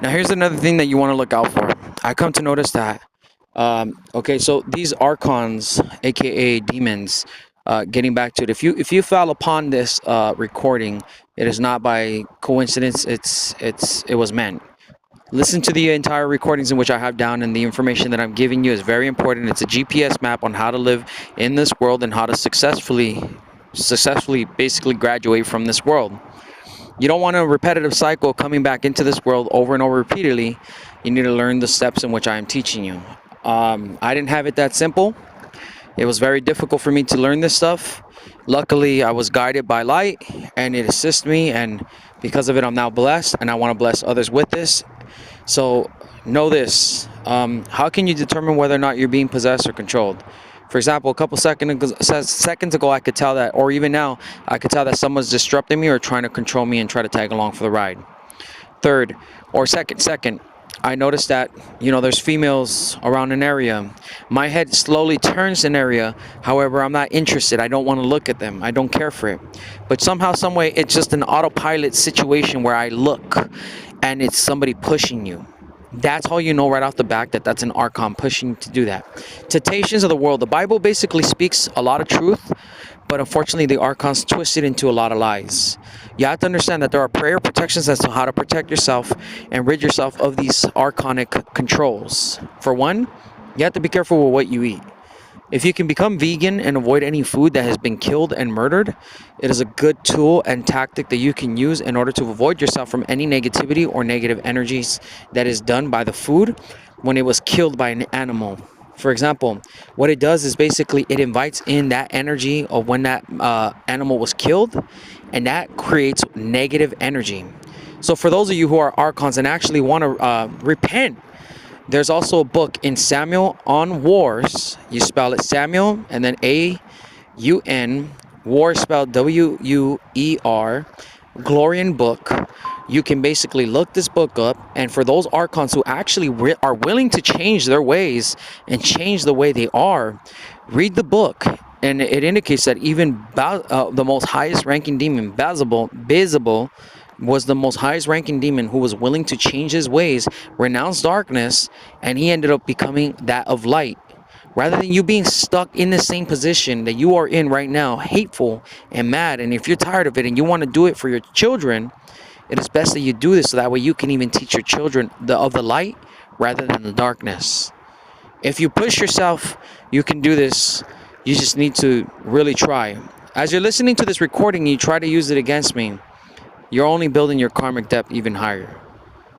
Now, here's another thing that you want to look out for. I come to notice that, okay, so these archons, aka demons, getting back to it, if you fell upon this recording, it is not by coincidence. It was meant. Listen to the entire recordings in which I have down, and the information that I'm giving you is very important. It's a GPS map on how to live in this world and how to successfully basically graduate from this world. You don't want a repetitive cycle coming back into this world over and over repeatedly. You need to learn the steps in which I am teaching you. I didn't have it that simple. It was very difficult for me to learn this stuff. Luckily, I was guided by light and it assisted me, and because of it, I'm now blessed, and I want to bless others with this. So, know this. How can you determine whether or not you're being possessed or controlled? For example, a couple seconds ago, I could tell that, or even now, I could tell that someone's disrupting me or trying to control me and try to tag along for the ride. Third, or second, I noticed that, there's females around an area. My head slowly turns an area. However, I'm not interested. I don't want to look at them. I don't care for it. But somehow, some way, it's just an autopilot situation where I look and it's somebody pushing you. That's how you know right off the back that that's an archon pushing you to do that. Temptations of the world. The Bible basically speaks a lot of truth, but unfortunately the archons twist it into a lot of lies. You have to understand that there are prayer protections as to how to protect yourself and rid yourself of these archonic controls. For one, you have to be careful with what you eat. If you can become vegan and avoid any food that has been killed and murdered, it is a good tool and tactic that you can use in order to avoid yourself from any negativity or negative energies that is done by the food when it was killed by an animal. For example, what it does is basically it invites in that energy of when that animal was killed, and that creates negative energy. So for those of you who are archons and actually want to repent, there's also a book in Samuel on Wars. You spell it Samuel and then A-U-N, War spelled W-U-E-R, Glorian book. You can basically look this book up, and for those archons who actually are willing to change their ways and change the way they are, read the book. And it indicates that even the most highest ranking demon, Beelzebub, was the most highest ranking demon who was willing to change his ways, renounce darkness, and he ended up becoming that of light. Rather than you being stuck in the same position that you are in right now, hateful and mad, and if you're tired of it and you want to do it for your children, it is best that you do this so that way you can even teach your children of the light rather than the darkness. If you push yourself, you can do this. You just need to really try. As you're listening to this recording, you try to use it against me, you're only building your karmic debt even higher.